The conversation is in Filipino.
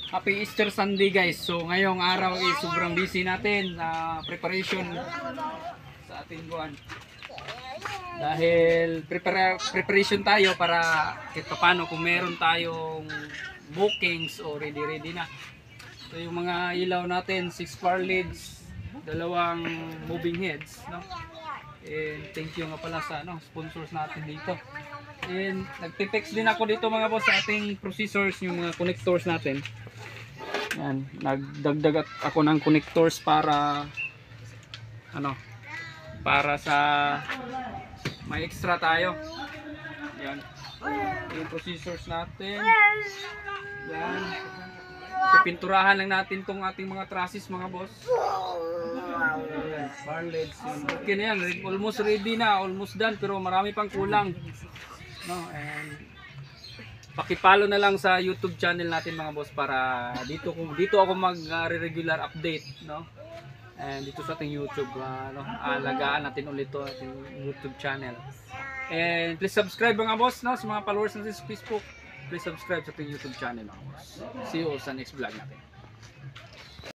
Happy Easter Sunday guys. So ngayong araw is sobrang busy natin na preparation sa ating buwan. Dahil preparation tayo para kahit paano kung meron tayong bookings o ready na. So yung mga ilaw natin, 6 far leads, 2 moving heads, no? And thank you nga pala sa sponsors natin dito. And nagpipix din ako dito mga boss sa ating processors, yung mga connectors natin. Yan, nagdagdag ako ng connectors para para sa may extra tayo. Yan. Yung processors natin. Yan. Pipinturahan lang natin tong ating mga trusses mga boss. Bar leads. Okay na yan. Almost ready na. Almost done. Pero marami pang kulang. No, and pakipalo na lang sa YouTube channel natin mga boss para dito ako mag-regular update, no? And dito sa ating YouTube, alagaan natin ulit to ating YouTube channel. And please subscribe mga boss, no? Sa mga followers natin sa Facebook, please subscribe sa ating YouTube channel mga boss. See you sa next vlog natin.